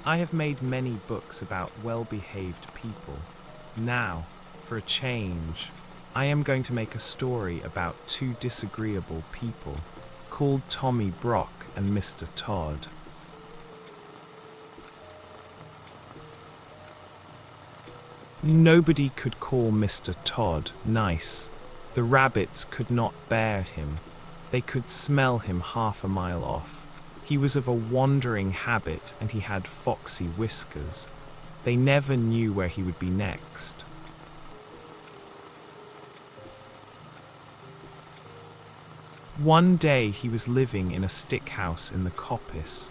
I have made many books about well-behaved people. Now, for a change, I am going to make a story about two disagreeable people called Tommy Brock and Mr. Todd. Nobody could call Mr. Todd nice. The rabbits could not bear him. They could smell him half a mile off. He was of a wandering habit and he had foxy whiskers. They never knew where he would be next. One day he was living in a stick house in the coppice,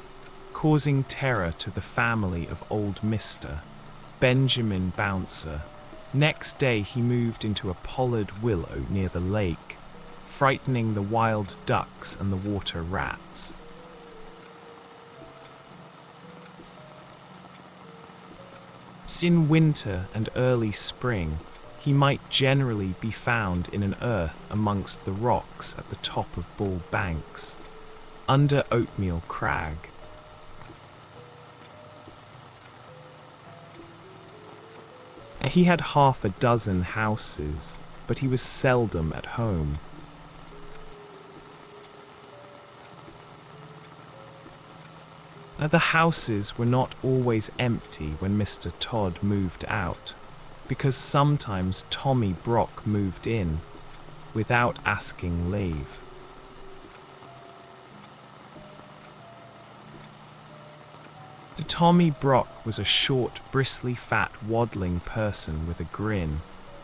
causing terror to the family of old Mr. Benjamin Bouncer. Next day he moved into a pollard willow near the lake, frightening the wild ducks and the water rats. In winter and early spring, he might generally be found in an earth amongst the rocks at the top of Bull Banks, under Oatmeal Crag. He had half a dozen houses, but he was seldom at home. The houses were not always empty when Mr. Todd moved out, because sometimes Tommy Brock moved in without asking leave. Tommy Brock was a short, bristly, fat, waddling person with a grin.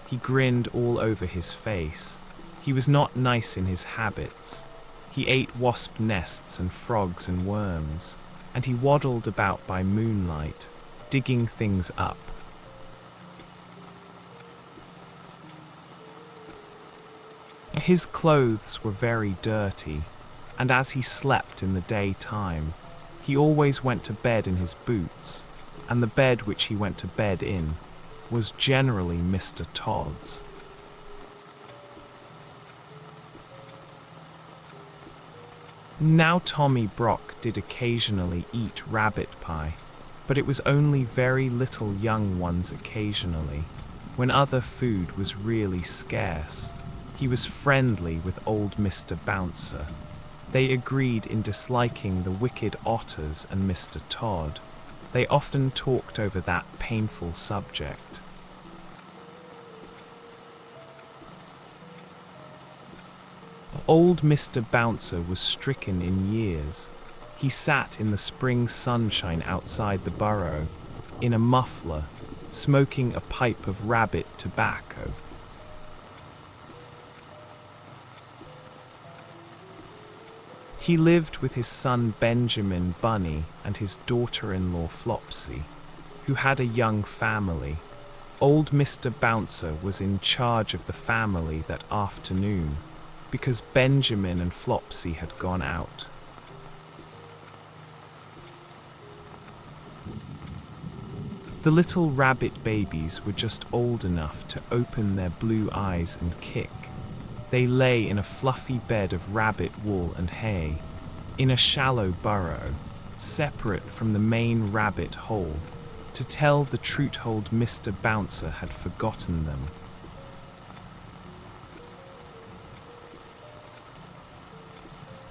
He grinned all over his face. He was not nice in his habits. He ate wasp nests and frogs and worms, and he waddled about by moonlight, digging things up. His clothes were very dirty, and as he slept in the daytime, he always went to bed in his boots, and the bed which he went to bed in was generally Mr. Todd's. Now Tommy Brock did occasionally eat rabbit pie, but it was only very little young ones occasionally, when other food was really scarce. He was friendly with old Mr. Bouncer. They agreed in disliking the wicked otters and Mr. Todd. They often talked over that painful subject. Old Mr. Bouncer was stricken in years. He sat in the spring sunshine outside the burrow, in a muffler, smoking a pipe of rabbit tobacco. He lived with his son Benjamin Bunny and his daughter-in-law Flopsy, who had a young family. Old Mr. Bouncer was in charge of the family that afternoon, because Benjamin and Flopsy had gone out. The little rabbit babies were just old enough to open their blue eyes and kick. They lay in a fluffy bed of rabbit wool and hay, in a shallow burrow, separate from the main rabbit hole. To tell the truth, old Mr. Bouncer had forgotten them.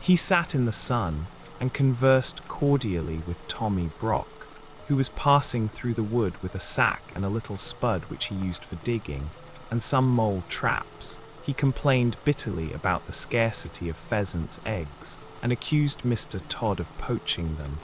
He sat in the sun and conversed cordially with Tommy Brock, who was passing through the wood with a sack and a little spud which he used for digging, and some mole traps. He complained bitterly about the scarcity of pheasants' eggs, and accused Mr. Todd of poaching them,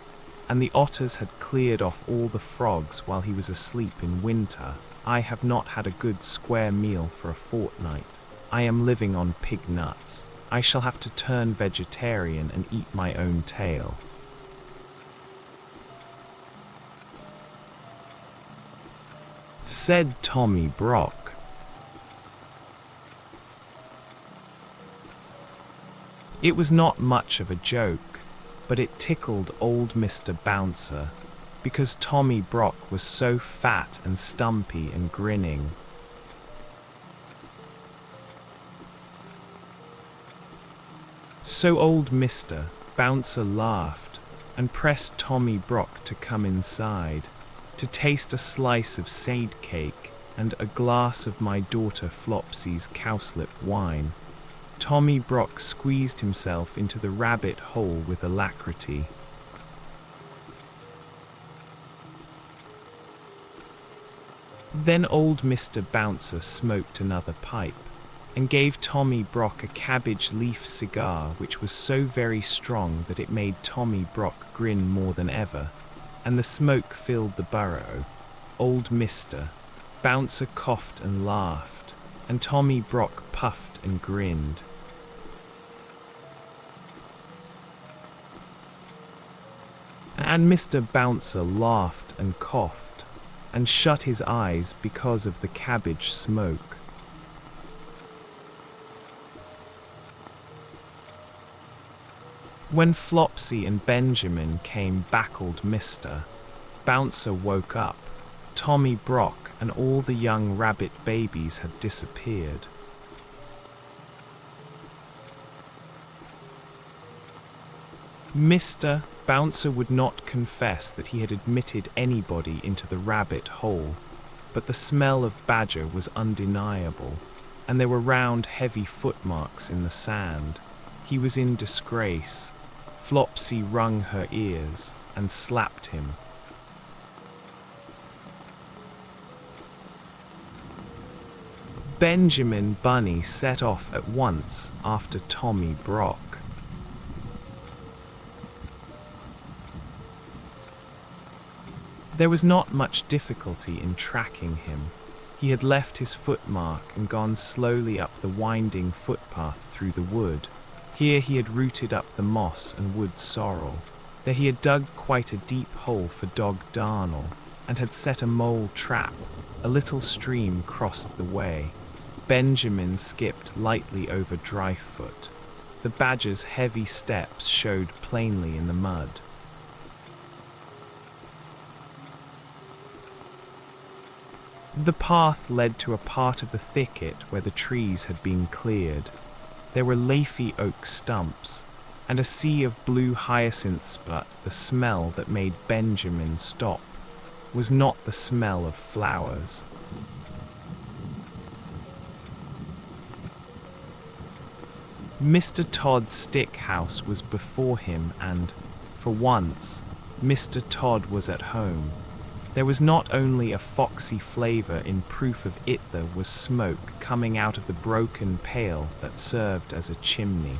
and the otters had cleared off all the frogs while he was asleep in winter. I have not had a good square meal for a fortnight. I am living on pig nuts. I shall have to turn vegetarian and eat my own tail. Said Tommy Brock. It was not much of a joke, but it tickled old Mr. Bouncer, because Tommy Brock was so fat and stumpy and grinning. So old Mr. Bouncer laughed and pressed Tommy Brock to come inside, to taste a slice of sade cake and a glass of my daughter Flopsy's cowslip wine. Tommy Brock squeezed himself into the rabbit hole with alacrity. Then old Mr. Bouncer smoked another pipe, and gave Tommy Brock a cabbage leaf cigar which was so very strong that it made Tommy Brock grin more than ever, and the smoke filled the burrow. Old Mr. Bouncer coughed and laughed, and Tommy Brock puffed and grinned. And Mr. Bouncer laughed and coughed, and shut his eyes because of the cabbage smoke. When Flopsy and Benjamin came back, old Mr. Bouncer woke up. Tommy Brock and all the young rabbit babies had disappeared. Mr. Bouncer would not confess that he had admitted anybody into the rabbit hole, but the smell of badger was undeniable, and there were round, heavy footmarks in the sand. He was in disgrace. Flopsy wrung her ears and slapped him. Benjamin Bunny set off at once after Tommy Brock. There was not much difficulty in tracking him. He had left his footmark and gone slowly up the winding footpath through the wood. Here he had rooted up the moss and wood sorrel. There he had dug quite a deep hole for dog darnel, and had set a mole trap. A little stream crossed the way. Benjamin skipped lightly over Dryfoot. The badger's heavy steps showed plainly in the mud. The path led to a part of the thicket where the trees had been cleared. There were leafy oak stumps, and a sea of blue hyacinths, but the smell that made Benjamin stop was not the smell of flowers. Mr. Todd's stick house was before him, and, for once, Mr. Todd was at home. There was not only a foxy flavor in proof of it, there was smoke coming out of the broken pail that served as a chimney.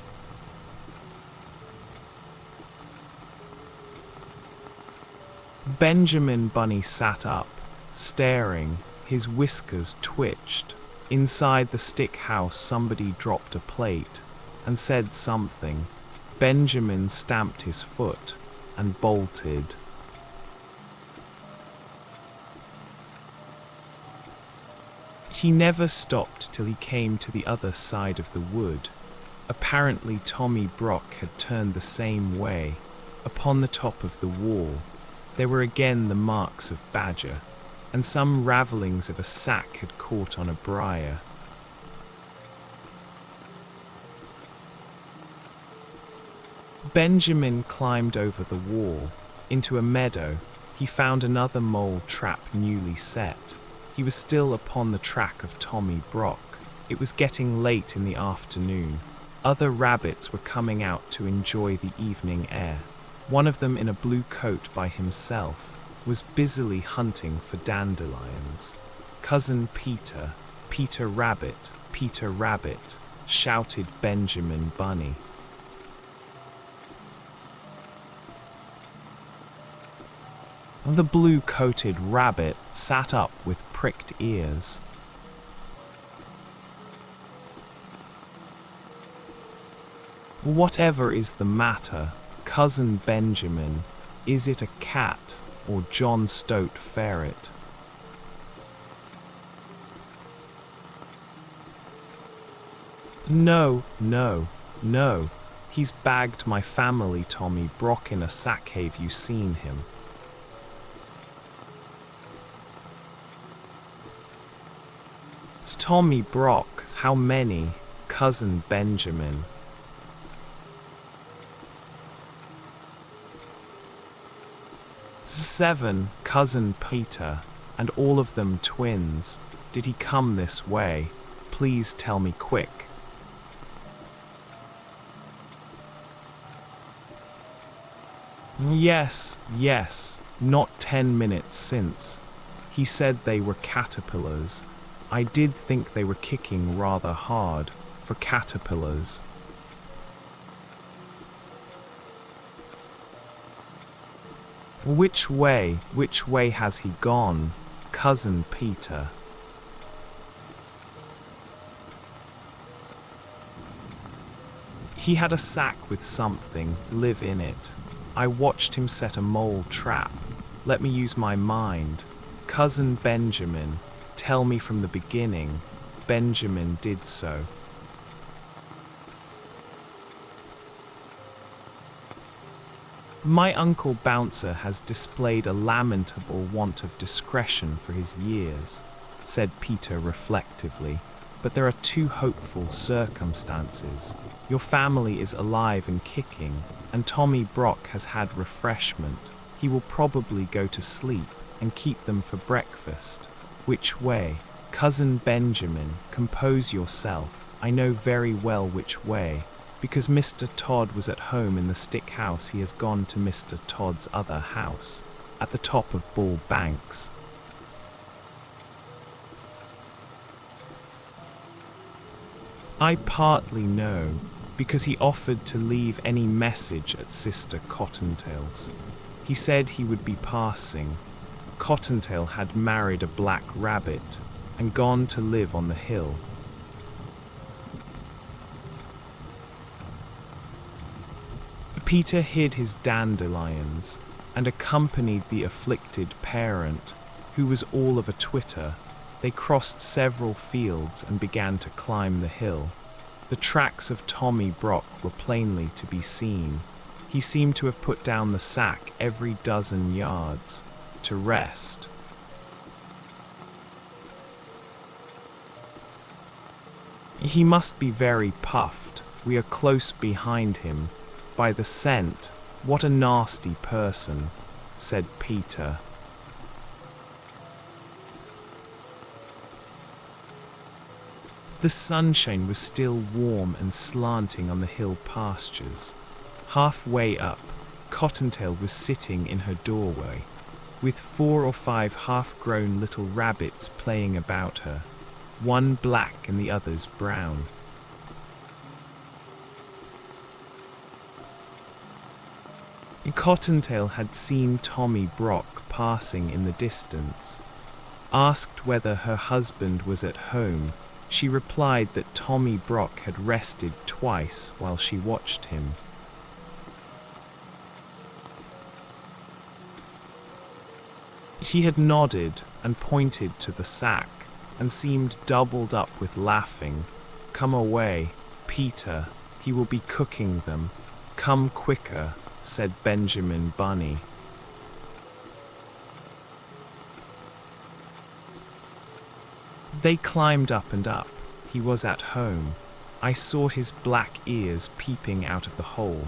Benjamin Bunny sat up, staring. His whiskers twitched. Inside the stick house somebody dropped a plate and said something. Benjamin stamped his foot and bolted. He never stopped till he came to the other side of the wood. Apparently Tommy Brock had turned the same way. Upon the top of the wall, there were again the marks of badger, and some ravellings of a sack had caught on a briar. Benjamin climbed over the wall. Into a meadow, he found another mole trap newly set. He was still upon the track of Tommy Brock. It was getting late in the afternoon. Other rabbits were coming out to enjoy the evening air. One of them, in a blue coat by himself, was busily hunting for dandelions. Cousin Peter, Peter Rabbit, shouted Benjamin Bunny. The blue-coated rabbit sat up with pricked ears. Whatever is the matter, Cousin Benjamin? Is it a cat or John Stoat ferret? No. He's bagged my family, Tommy Brock, in a sack. Have you seen him? Tommy Brock, how many? Cousin Benjamin. 7, cousin Peter, and all of them twins. Did he come this way? Please tell me quick. Yes, not 10 minutes since. He said they were caterpillars. I did think they were kicking rather hard for caterpillars. Which way has he gone, cousin Peter? He had a sack with something live in it. I watched him set a mole trap. Let me use my mind. Cousin Benjamin, tell me from the beginning. Benjamin did so. My Uncle Bouncer has displayed a lamentable want of discretion for his years, said Peter reflectively, but there are two hopeful circumstances. Your family is alive and kicking, and Tommy Brock has had refreshment. He will probably go to sleep and keep them for breakfast. Which way? Cousin Benjamin, compose yourself. I know very well which way. Because Mr. Todd was at home in the stick house, he has gone to Mr. Todd's other house, at the top of Bull Banks. I partly know, because he offered to leave any message at Sister Cottontail's. He said he would be passing. Cottontail had married a black rabbit and gone to live on the hill. Peter hid his dandelions and accompanied the afflicted parent, who was all of a twitter. They crossed several fields and began to climb the hill. The tracks of Tommy Brock were plainly to be seen. He seemed to have put down the sack every dozen yards to rest. He must be very puffed. We are close behind him. By the scent, what a nasty person, said Peter. The sunshine was still warm and slanting on the hill pastures. Halfway up, Cottontail was sitting in her doorway, with 4 or 5 half-grown little rabbits playing about her, one black and the others brown. Cottontail had seen Tommy Brock passing in the distance. Asked whether her husband was at home, she replied that Tommy Brock had rested twice while she watched him. He had nodded and pointed to the sack and seemed doubled up with laughing. Come away, Peter, he will be cooking them. Come quicker, said Benjamin Bunny. They climbed up and up. He was at home. I saw his black ears peeping out of the hole.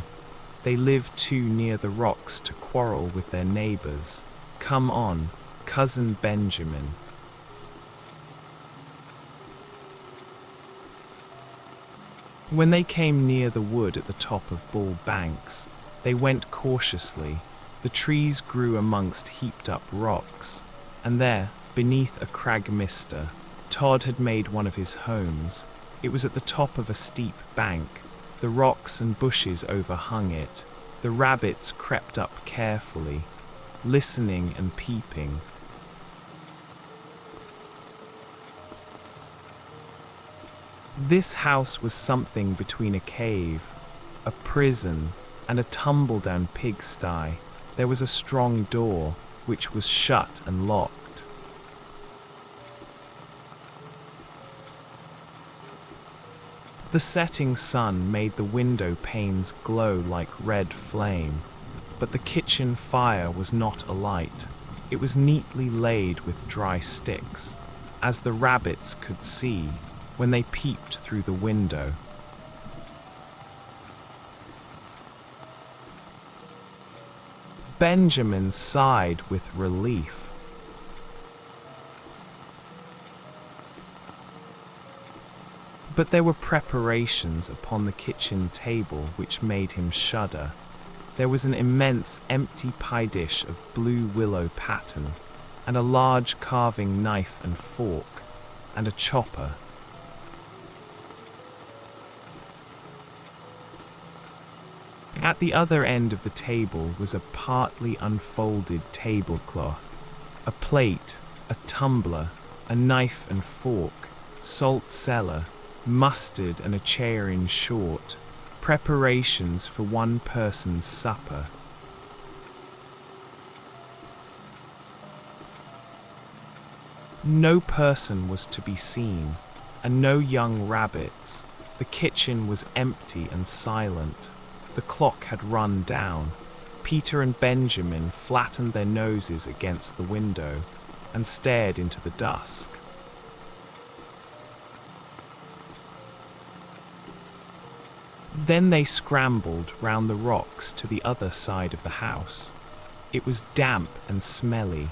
They lived too near the rocks to quarrel with their neighbors. Come on, cousin Benjamin. When they came near the wood at the top of Bull Banks, they went cautiously. The trees grew amongst heaped up rocks, and there, beneath a crag mister, Todd had made one of his homes. It was at the top of a steep bank. The rocks and bushes overhung it. The rabbits crept up carefully, listening and peeping. This house was something between a cave, a prison, and a tumble-down pigsty. There was a strong door, which was shut and locked. The setting sun made the window panes glow like red flame, but the kitchen fire was not alight. It was neatly laid with dry sticks, as the rabbits could see when they peeped through the window. Benjamin sighed with relief. But there were preparations upon the kitchen table which made him shudder. There was an immense empty pie dish of blue willow pattern, and a large carving knife and fork, and a chopper. At the other end of the table was a partly unfolded tablecloth, a plate, a tumbler, a knife and fork, salt cellar, mustard and a chair in short, preparations for one person's supper. No person was to be seen, and no young rabbits. The kitchen was empty and silent. The clock had run down. Peter and Benjamin flattened their noses against the window and stared into the dusk. Then they scrambled round the rocks to the other side of the house. It was damp and smelly,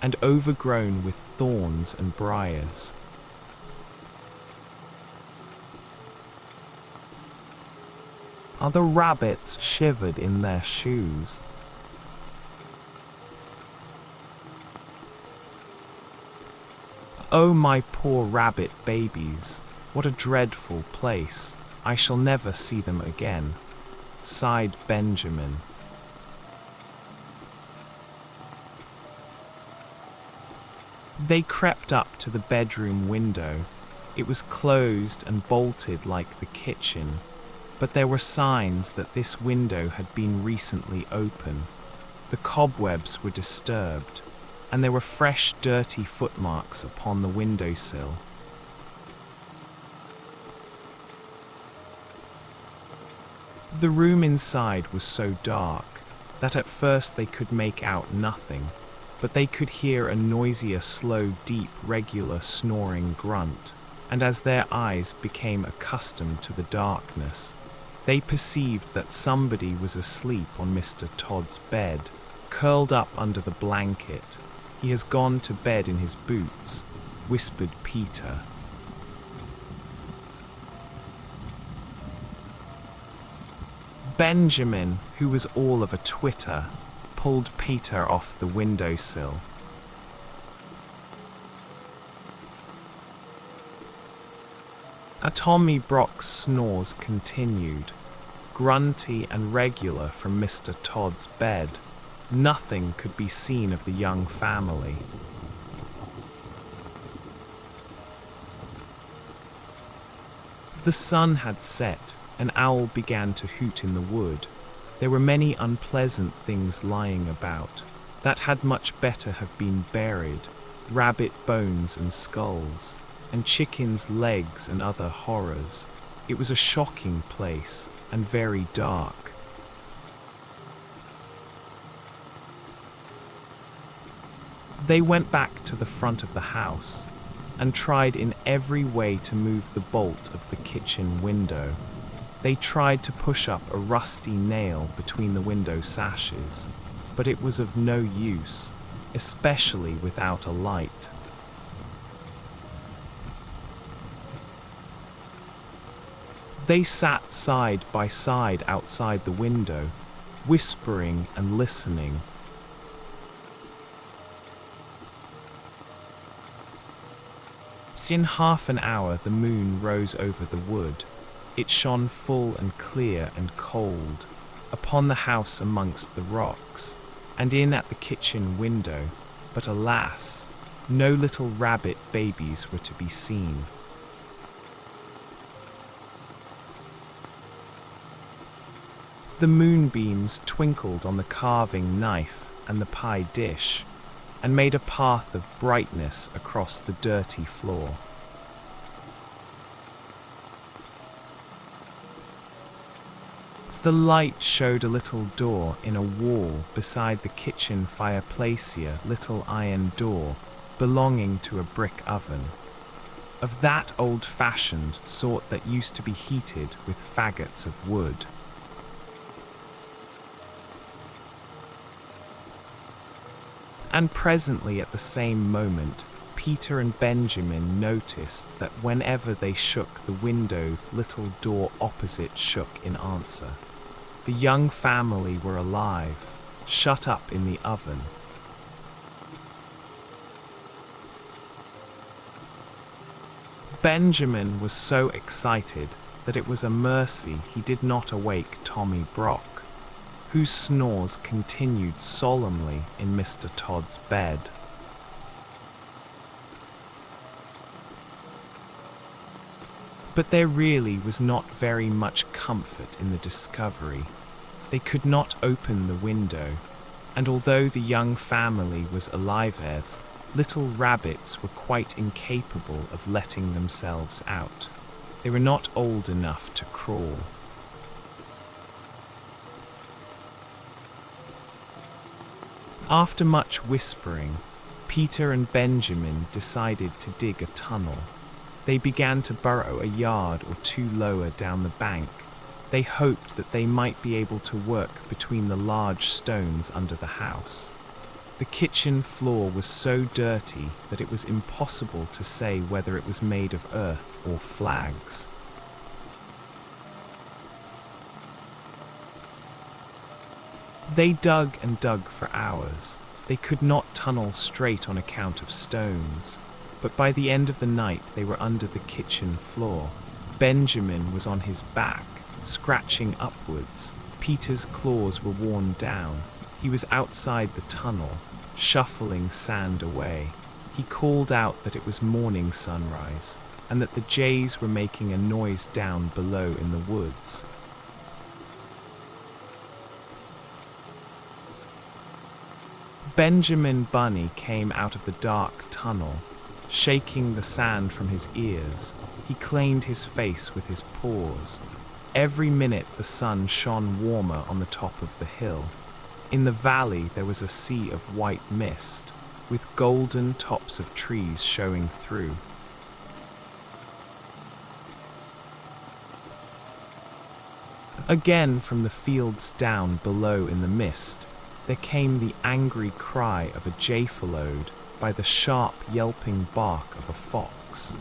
and overgrown with thorns and briars. Other rabbits shivered in their shoes. Oh, my poor rabbit babies, what a dreadful place. I shall never see them again, sighed Benjamin. They crept up to the bedroom window. It was closed and bolted like the kitchen, but there were signs that this window had been recently open. The cobwebs were disturbed, and there were fresh dirty footmarks upon the windowsill. The room inside was so dark that at first they could make out nothing, but they could hear a noisier, slow, deep, regular snoring grunt, and as their eyes became accustomed to the darkness, they perceived that somebody was asleep on Mr. Todd's bed, curled up under the blanket. He has gone to bed in his boots, whispered Peter. Benjamin, who was all of a twitter, pulled Peter off the windowsill. Tommy Brock's snores continued, grunty and regular from Mr. Todd's bed. Nothing could be seen of the young family. The sun had set. An owl began to hoot in the wood. There were many unpleasant things lying about that had much better have been buried, rabbit bones and skulls, and chickens' legs and other horrors. It was a shocking place and very dark. They went back to the front of the house and tried in every way to move the bolt of the kitchen window. They tried to push up a rusty nail between the window sashes, but it was of no use, especially without a light. They sat side by side outside the window, whispering and listening. In half an hour the moon rose over the wood. It shone full and clear and cold upon the house amongst the rocks, and in at the kitchen window, but alas, no little rabbit babies were to be seen. The moonbeams twinkled on the carving knife and the pie dish, and made a path of brightness across the dirty floor. The light showed a little door in a wall beside the kitchen fireplace, little iron door belonging to a brick oven, of that old-fashioned sort that used to be heated with faggots of wood. And presently at the same moment, Peter and Benjamin noticed that whenever they shook the window's little door opposite shook in answer. The young family were alive, shut up in the oven. Benjamin was so excited that it was a mercy he did not awake Tommy Brock, whose snores continued solemnly in Mr. Todd's bed. But there really was not very much comfort in the discovery. They could not open the window, and although the young family was alive, little rabbits were quite incapable of letting themselves out. They were not old enough to crawl. After much whispering, Peter and Benjamin decided to dig a tunnel. They began to burrow a yard or two lower down the bank. They hoped that they might be able to work between the large stones under the house. The kitchen floor was so dirty that it was impossible to say whether it was made of earth or flags. They dug and dug for hours. They could not tunnel straight on account of stones, but by the end of the night they were under the kitchen floor. Benjamin was on his back, scratching upwards. Peter's claws were worn down. He was outside the tunnel, shuffling sand away. He called out that it was morning sunrise, and that the jays were making a noise down below in the woods. Benjamin Bunny came out of the dark tunnel, shaking the sand from his ears. He cleaned his face with his paws. Every minute the sun shone warmer on the top of the hill. In the valley there was a sea of white mist, with golden tops of trees showing through. Again from the fields down below in the mist, there came the angry cry of a jayfalode by the sharp yelping bark of a fox.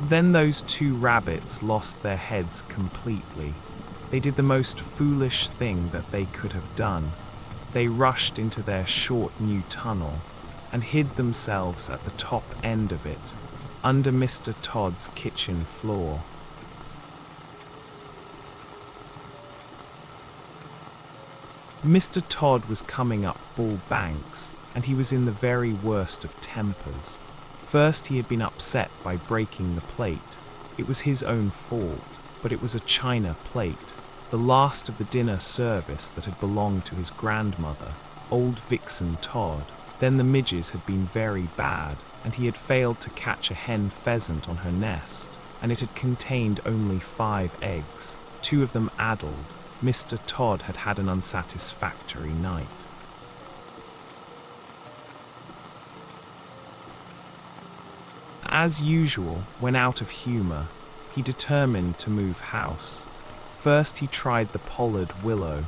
Then those two rabbits lost their heads completely. They did the most foolish thing that they could have done. They rushed into their short new tunnel and hid themselves at the top end of it, under Mr. Todd's kitchen floor. Mr. Todd was coming up Bull Banks, and he was in the very worst of tempers. First, he had been upset by breaking the plate. It was his own fault, but it was a china plate, the last of the dinner service that had belonged to his grandmother, old Vixen Todd. Then the midges had been very bad, and he had failed to catch a hen pheasant on her nest, and it had contained only 5 eggs, 2 of them addled. Mr. Todd had had an unsatisfactory night. As usual, when out of humour, he determined to move house. First he tried the pollard willow,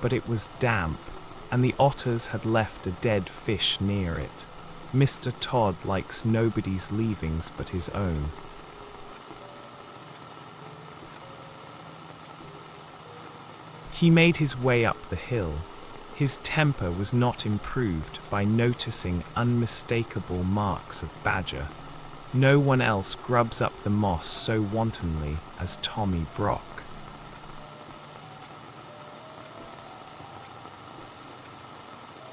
but it was damp, and the otters had left a dead fish near it. Mr. Todd likes nobody's leavings but his own. He made his way up the hill. His temper was not improved by noticing unmistakable marks of badger. No one else grubs up the moss so wantonly as Tommy Brock.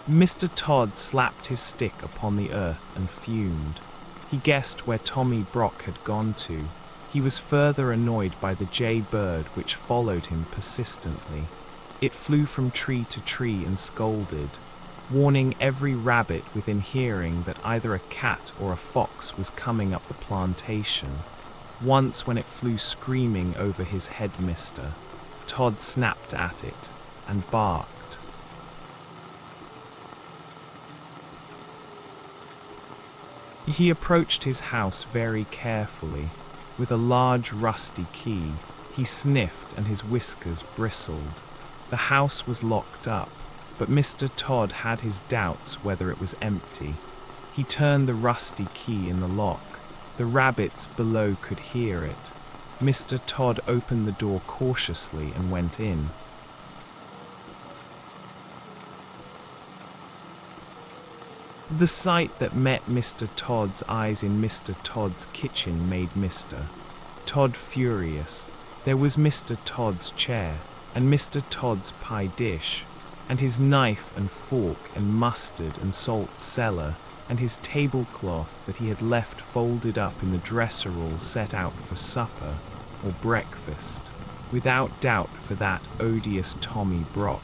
Mr. Todd slapped his stick upon the earth and fumed. He guessed where Tommy Brock had gone to. He was further annoyed by the jay bird which followed him persistently. It flew from tree to tree and scolded, warning every rabbit within hearing that either a cat or a fox was coming up the plantation. Once when it flew screaming over his headmister, Todd snapped at it and barked. He approached his house very carefully. With a large rusty key, he sniffed and his whiskers bristled. The house was locked up, but Mr. Todd had his doubts whether it was empty. He turned the rusty key in the lock. The rabbits below could hear it. Mr. Todd opened the door cautiously and went in. The sight that met Mr. Todd's eyes in Mr. Todd's kitchen made Mr. Todd furious. There was Mr. Todd's chair, and Mr. Todd's pie dish, and his knife and fork and mustard and salt cellar, and his tablecloth that he had left folded up in the dresser all set out for supper or breakfast, without doubt for that odious Tommy Brock.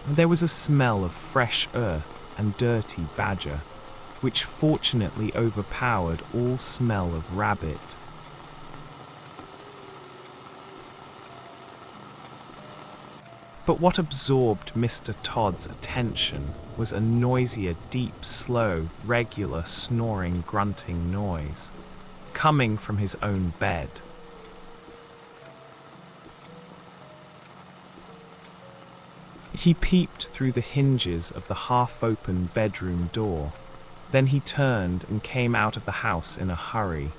There was a smell of fresh earth and dirty badger, which fortunately overpowered all smell of rabbit. But what absorbed Mr. Todd's attention was a noisier, deep, slow, regular, snoring, grunting noise, coming from his own bed. He peeped through the hinges of the half-open bedroom door. Then he turned and came out of the house in a hurry.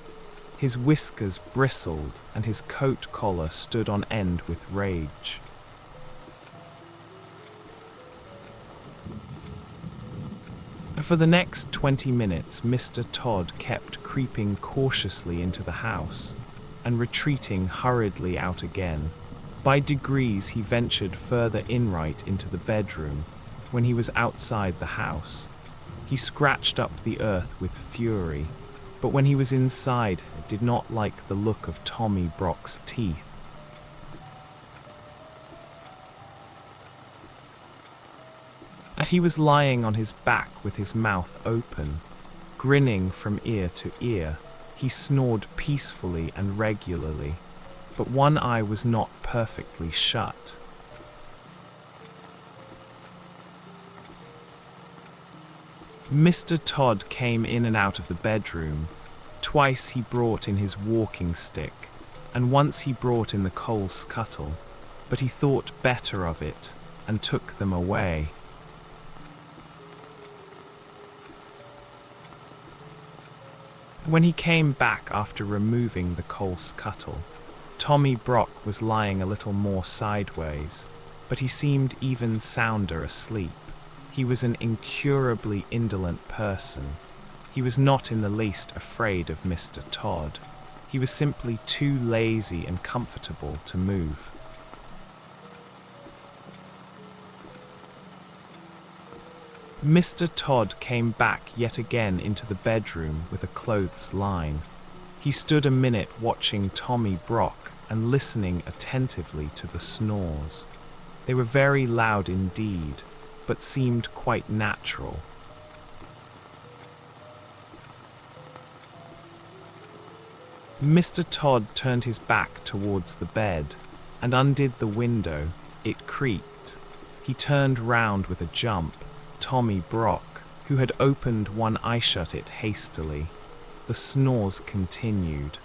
His whiskers bristled and his coat collar stood on end with rage. For the next 20 minutes, Mr. Todd kept creeping cautiously into the house and retreating hurriedly out again. By degrees, he ventured further inright into the bedroom. When he was outside the house, he scratched up the earth with fury, but when he was inside, did not like the look of Tommy Brock's teeth. He was lying on his back with his mouth open, grinning from ear to ear. He snored peacefully and regularly, but one eye was not perfectly shut. Mr. Todd came in and out of the bedroom. Twice he brought in his walking stick, and once he brought in the coal scuttle, but he thought better of it and took them away. When he came back after removing the coal scuttle, Tommy Brock was lying a little more sideways, but he seemed even sounder asleep. He was an incurably indolent person. He was not in the least afraid of Mr. Todd. He was simply too lazy and comfortable to move. Mr. Todd came back yet again into the bedroom with a clothes line. He stood a minute watching Tommy Brock and listening attentively to the snores. They were very loud indeed, but seemed quite natural. Mr. Todd turned his back towards the bed and undid the window. It creaked. He turned round with a jump. Tommy Brock, who had opened one eye, shut it hastily. The snores continued.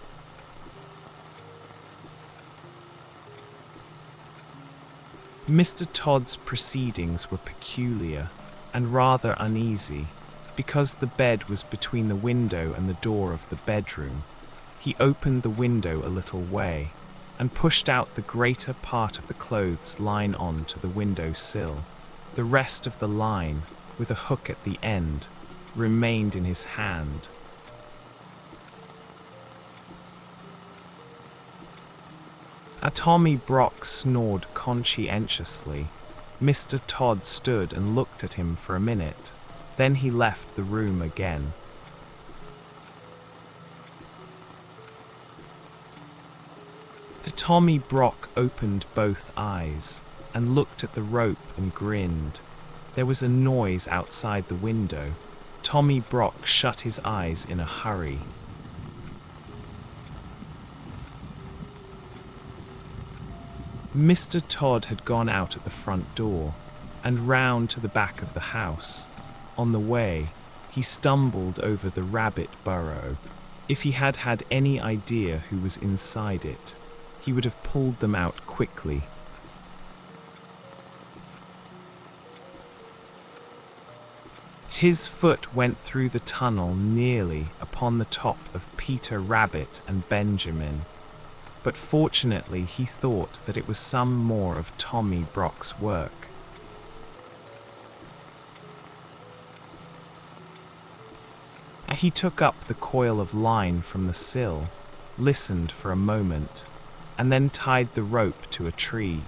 Mr. Todd's proceedings were peculiar and rather uneasy, because the bed was between the window and the door of the bedroom. He opened the window a little way and pushed out the greater part of the clothes line on to the window sill. The rest of the line, with a hook at the end, remained in his hand. Tommy Brock snored conscientiously. Mr. Todd stood and looked at him for a minute. Then he left the room again. Tommy Brock opened both eyes and looked at the rope and grinned. There was a noise outside the window. Tommy Brock shut his eyes in a hurry. Mr. Todd had gone out at the front door and round to the back of the house. On the way, he stumbled over the rabbit burrow. If he had had any idea who was inside it, he would have pulled them out quickly. His foot went through the tunnel nearly upon the top of Peter Rabbit and Benjamin, but fortunately he thought that it was some more of Tommy Brock's work. He took up the coil of line from the sill, listened for a moment, and then tied the rope to a tree.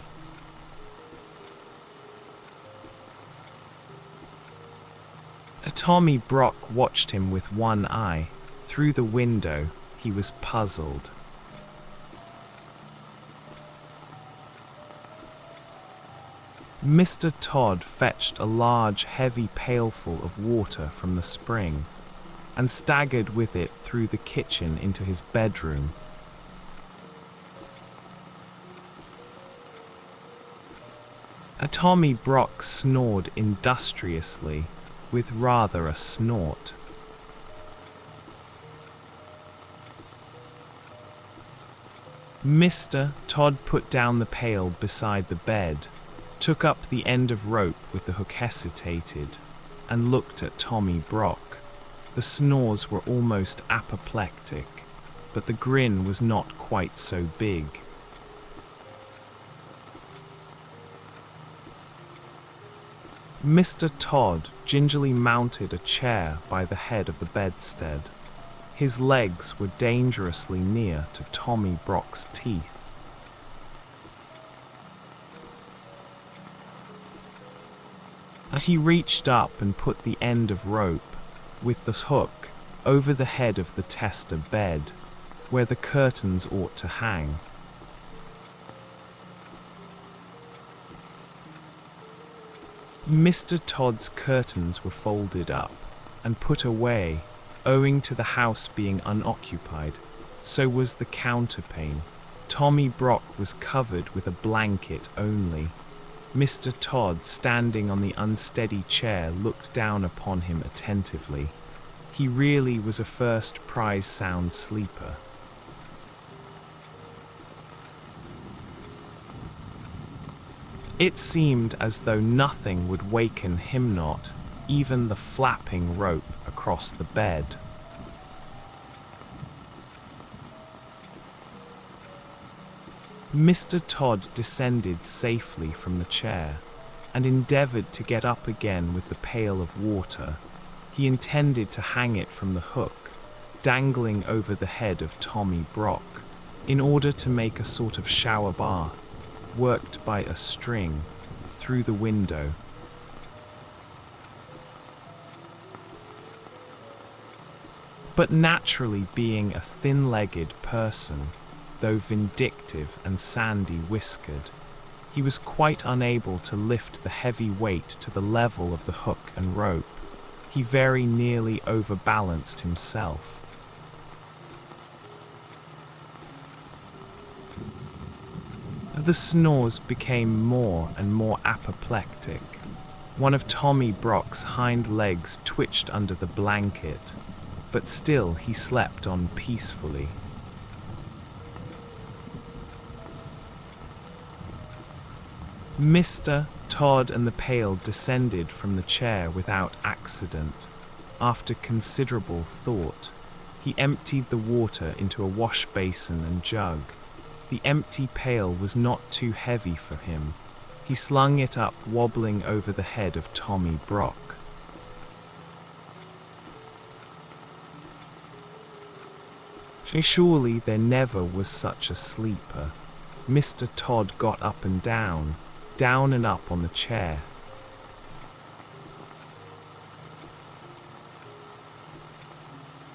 Tommy Brock watched him with one eye. Through the window, he was puzzled. Mr. Todd fetched a large, heavy pailful of water from the spring and staggered with it through the kitchen into his bedroom. Tommy Brock snored industriously, with rather a snort. Mr. Todd put down the pail beside the bed, took up the end of rope with the hook, hesitated, and looked at Tommy Brock. The snores were almost apoplectic, but the grin was not quite so big. Mr. Todd gingerly mounted a chair by the head of the bedstead. His legs were dangerously near to Tommy Brock's teeth. As he reached up and put the end of rope, with the hook, over the head of the tester bed, where the curtains ought to hang. Mr. Todd's curtains were folded up and put away, owing to the house being unoccupied. So was the counterpane. Tommy Brock was covered with a blanket only. Mr. Todd, standing on the unsteady chair, looked down upon him attentively. He really was a first-prize sound sleeper. It seemed as though nothing would waken him, not even the flapping rope across the bed. Mr. Todd descended safely from the chair and endeavored to get up again with the pail of water. He intended to hang it from the hook, dangling over the head of Tommy Brock, in order to make a sort of shower bath, worked by a string, through the window. But naturally, being a thin-legged person, though vindictive and sandy-whiskered, he was quite unable to lift the heavy weight to the level of the hook and rope. He very nearly overbalanced himself. The snores became more and more apoplectic. One of Tommy Brock's hind legs twitched under the blanket, but still he slept on peacefully. Mr. Todd and the pail descended from the chair without accident. After considerable thought, he emptied the water into a wash basin and jug. The empty pail was not too heavy for him. He slung it up, wobbling over the head of Tommy Brock. Surely there never was such a sleeper. Mr. Todd got up and down and up on the chair.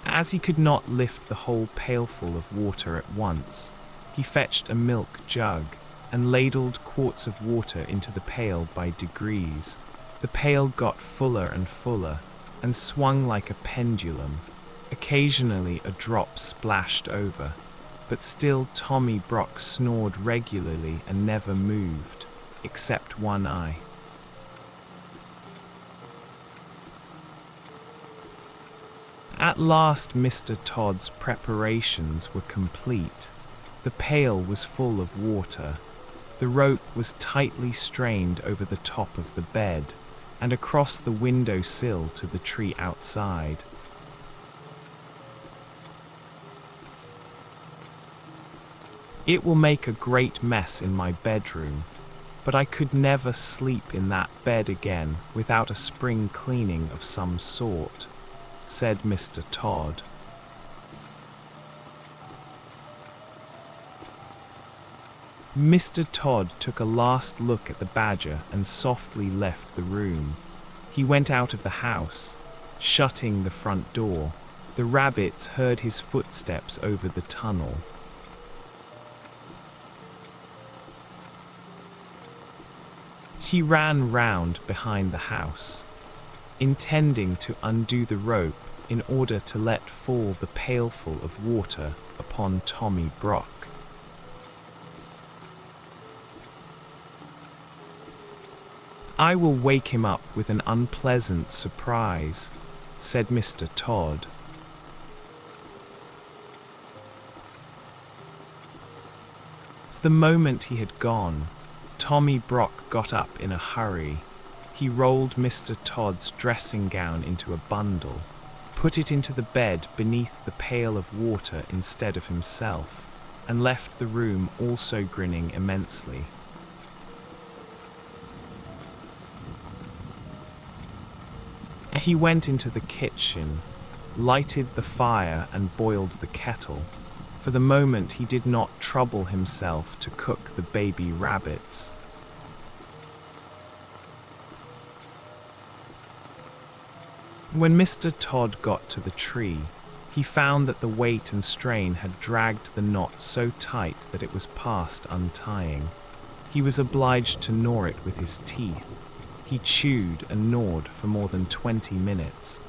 As he could not lift the whole pailful of water at once, he fetched a milk jug and ladled quarts of water into the pail by degrees. The pail got fuller and fuller and swung like a pendulum. Occasionally a drop splashed over, but still Tommy Brock snored regularly and never moved, except one eye. At last Mr. Todd's preparations were complete. The pail was full of water. The rope was tightly strained over the top of the bed and across the window sill to the tree outside. It will make a great mess in my bedroom, but I could never sleep in that bed again without a spring cleaning of some sort, said Mr. Todd. Mr. Todd took a last look at the badger and softly left the room. He went out of the house, shutting the front door. The rabbits heard his footsteps over the tunnel. He ran round behind the house, intending to undo the rope in order to let fall the pailful of water upon Tommy Brock. I will wake him up with an unpleasant surprise, said Mr. Todd. The moment he had gone, Tommy Brock got up in a hurry. He rolled Mr. Todd's dressing gown into a bundle, put it into the bed beneath the pail of water instead of himself, and left the room also grinning immensely. He went into the kitchen, lighted the fire and boiled the kettle. For the moment he did not trouble himself to cook the baby rabbits. When Mr. Todd got to the tree, he found that the weight and strain had dragged the knot so tight that it was past untying. He was obliged to gnaw it with his teeth. He chewed and gnawed for more than 20 minutes.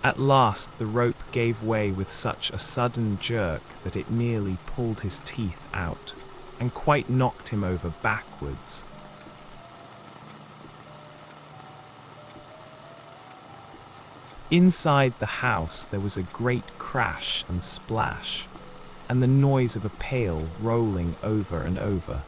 At last the rope gave way with such a sudden jerk that it nearly pulled his teeth out and quite knocked him over backwards. Inside the house there was a great crash and splash, and the noise of a pail rolling over and over.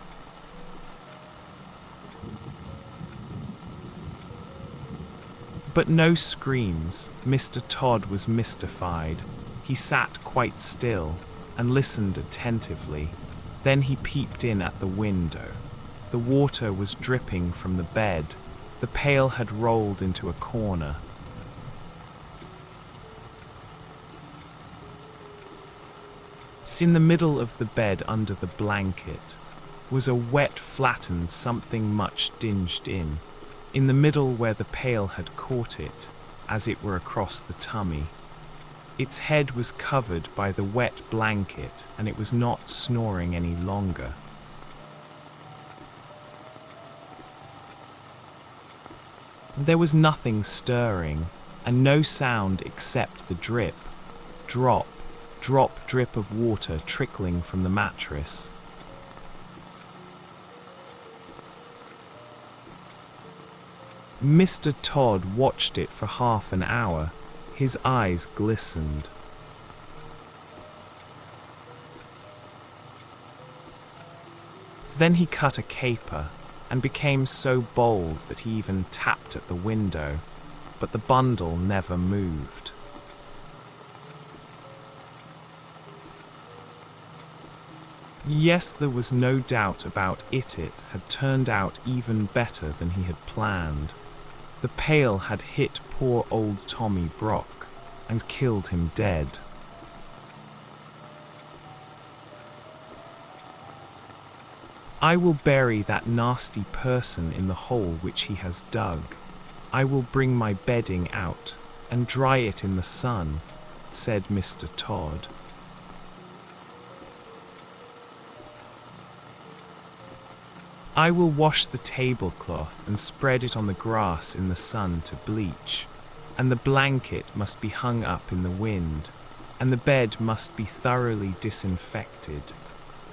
But no screams. Mr. Todd was mystified. He sat quite still and listened attentively. Then he peeped in at the window. The water was dripping from the bed. The pail had rolled into a corner. In the middle of the bed under the blanket was a wet flattened something much dinged in the middle where the pail had caught it, as it were across the tummy. Its head was covered by the wet blanket, and it was not snoring any longer. There was nothing stirring, and no sound except the drip, drop, drop, drip of water trickling from the mattress. Mr. Todd watched it for half an hour. His eyes glistened. Then he cut a caper and became so bold that he even tapped at the window, but the bundle never moved. Yes, there was no doubt about it. It had turned out even better than he had planned. The pail had hit poor old Tommy Brock and killed him dead. I will bury that nasty person in the hole which he has dug. I will bring my bedding out and dry it in the sun, said Mr. Todd. I will wash the tablecloth and spread it on the grass in the sun to bleach, and the blanket must be hung up in the wind, and the bed must be thoroughly disinfected,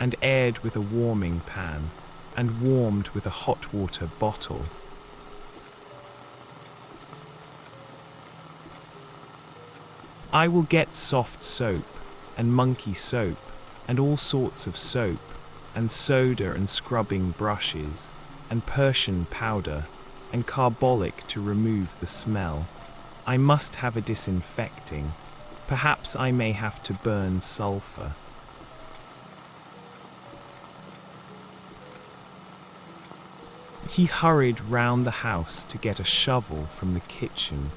and aired with a warming pan, and warmed with a hot water bottle. I will get soft soap, and monkey soap, and all sorts of soap, and soda and scrubbing brushes, and Persian powder, and carbolic to remove the smell. I must have a disinfecting. Perhaps I may have to burn sulfur. He hurried round the house to get a shovel from the kitchen.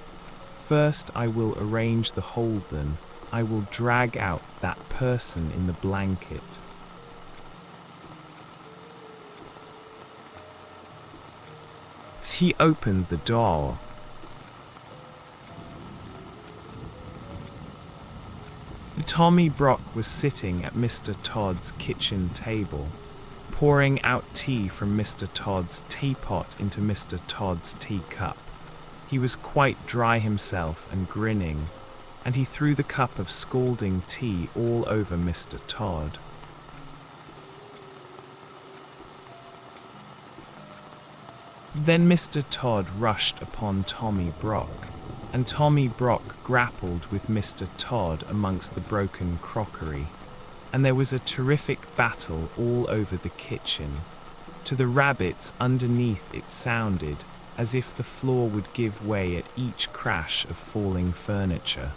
First I will arrange the hole, then I will drag out that person in the blanket. As he opened the door, Tommy Brock was sitting at Mr. Todd's kitchen table, pouring out tea from Mr. Todd's teapot into Mr. Todd's teacup. He was quite dry himself and grinning, and he threw the cup of scalding tea all over Mr. Todd. Then Mr. Todd rushed upon Tommy Brock, and Tommy Brock grappled with Mr. Todd amongst the broken crockery, and there was a terrific battle all over the kitchen. To the rabbits underneath it sounded as if the floor would give way at each crash of falling furniture.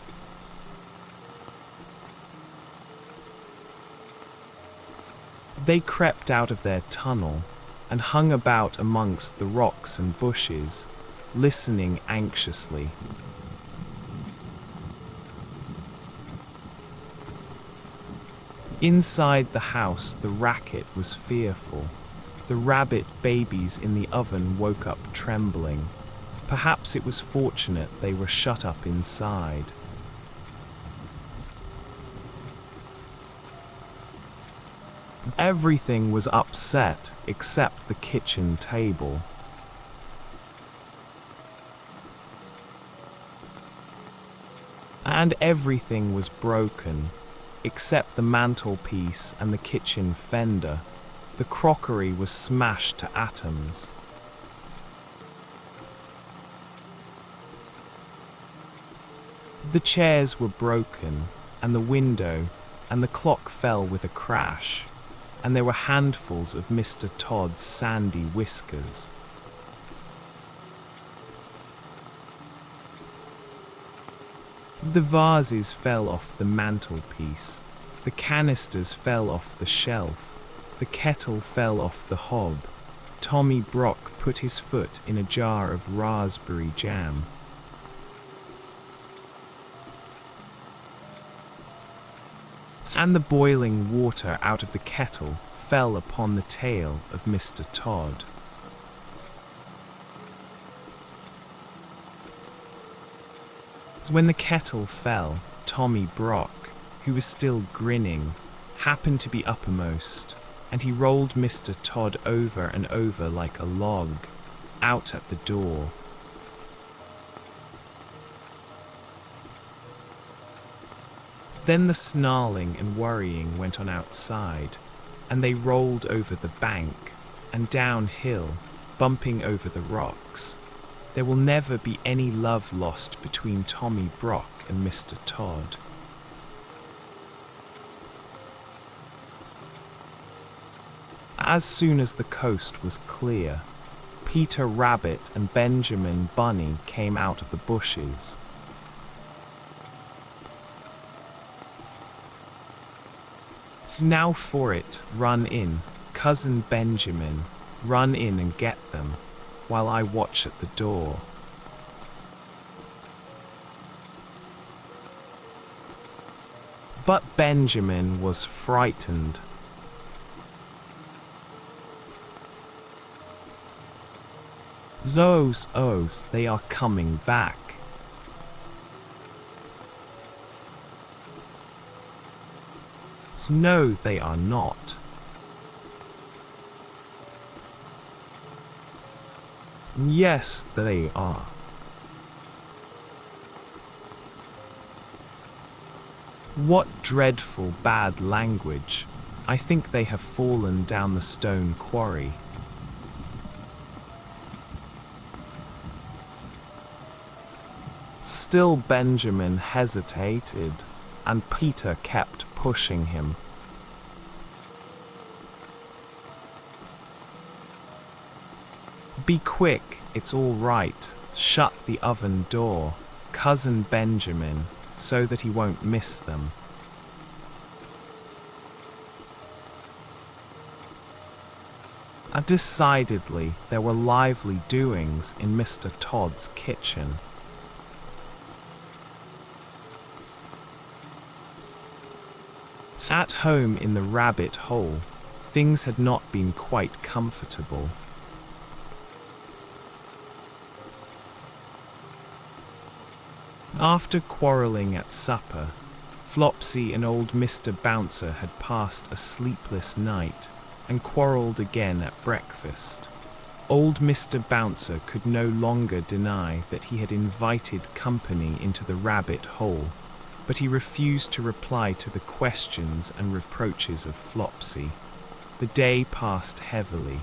They crept out of their tunnel and hung about amongst the rocks and bushes, listening anxiously. Inside the house, the racket was fearful. The rabbit babies in the oven woke up trembling. Perhaps it was fortunate they were shut up inside. Everything was upset except the kitchen table. And everything was broken except the mantelpiece and the kitchen fender. The crockery was smashed to atoms. The chairs were broken, and the window and the clock fell with a crash, and there were handfuls of Mr. Todd's sandy whiskers. The vases fell off the mantelpiece, the canisters fell off the shelf, the kettle fell off the hob. Tommy Brock put his foot in a jar of raspberry jam. And the boiling water out of the kettle fell upon the tail of Mr. Todd. When the kettle fell, Tommy Brock, who was still grinning, happened to be uppermost, and he rolled Mr. Todd over and over like a log, out at the door. Then the snarling and worrying went on outside, and they rolled over the bank and downhill, bumping over the rocks. There will never be any love lost between Tommy Brock and Mr. Todd. As soon as the coast was clear, Peter Rabbit and Benjamin Bunny came out of the bushes. So now for it, run in, Cousin Benjamin, run in and get them, while I watch at the door. But Benjamin was frightened. Those oaths, they are coming back. No, they are not. Yes, they are. What dreadful bad language. I think they have fallen down the stone quarry. Still Benjamin hesitated, and Peter kept pushing him. "Be quick, it's all right. Shut the oven door, Cousin Benjamin, so that he won't miss them." And decidedly, there were lively doings in Mr. Todd's kitchen. At home in the rabbit hole, things had not been quite comfortable. After quarrelling at supper, Flopsy and old Mr. Bouncer had passed a sleepless night and quarrelled again at breakfast. Old Mr. Bouncer could no longer deny that he had invited company into the rabbit hole, but he refused to reply to the questions and reproaches of Flopsy. The day passed heavily.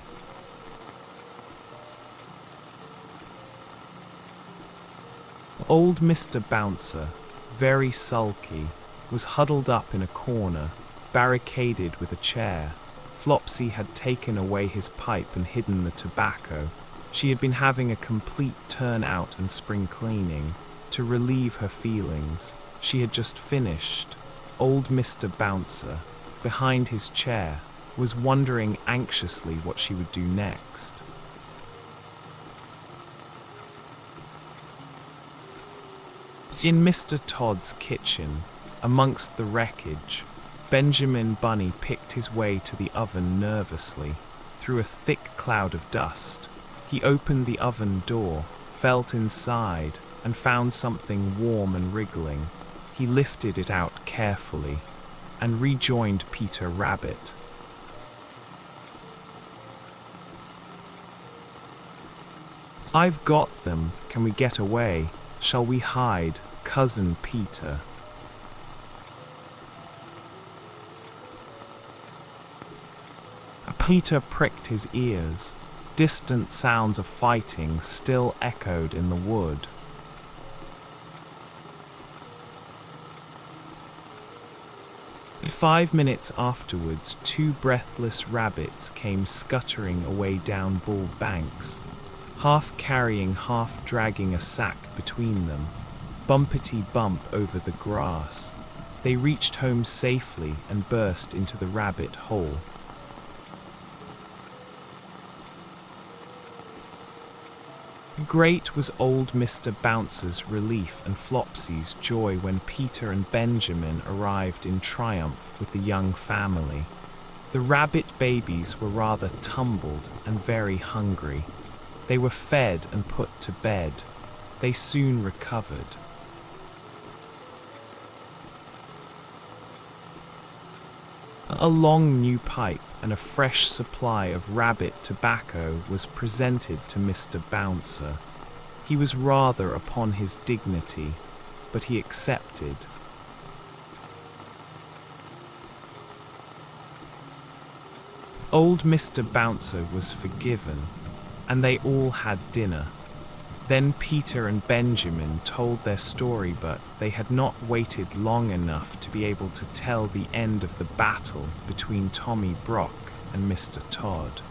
Old Mr. Bouncer, very sulky, was huddled up in a corner, barricaded with a chair. Flopsy had taken away his pipe and hidden the tobacco. She had been having a complete turn-out and spring cleaning. To relieve her feelings, she had just finished. Old Mr. Bouncer, behind his chair, was wondering anxiously what she would do next. In Mr. Todd's kitchen, amongst the wreckage, Benjamin Bunny picked his way to the oven nervously, through a thick cloud of dust. He opened the oven door, felt inside, and found something warm and wriggling. He lifted it out carefully, and rejoined Peter Rabbit. "I've got them. Can we get away? Shall we hide, Cousin Peter?" Peter pricked his ears. Distant sounds of fighting still echoed in the wood. 5 minutes afterwards, 2 breathless rabbits came scuttering away down Bull Banks, half carrying, half dragging a sack between them. Bumpety bump over the grass. They reached home safely and burst into the rabbit hole. Great was old Mr. Bouncer's relief and Flopsy's joy when Peter and Benjamin arrived in triumph with the young family. The rabbit babies were rather tumbled and very hungry. They were fed and put to bed. They soon recovered. A long new pipe and a fresh supply of rabbit tobacco was presented to Mr. Bouncer. He was rather upon his dignity, but he accepted. Old Mr. Bouncer was forgiven, and they all had dinner. Then Peter and Benjamin told their story, but they had not waited long enough to be able to tell the end of the battle between Tommy Brock and Mr. Todd.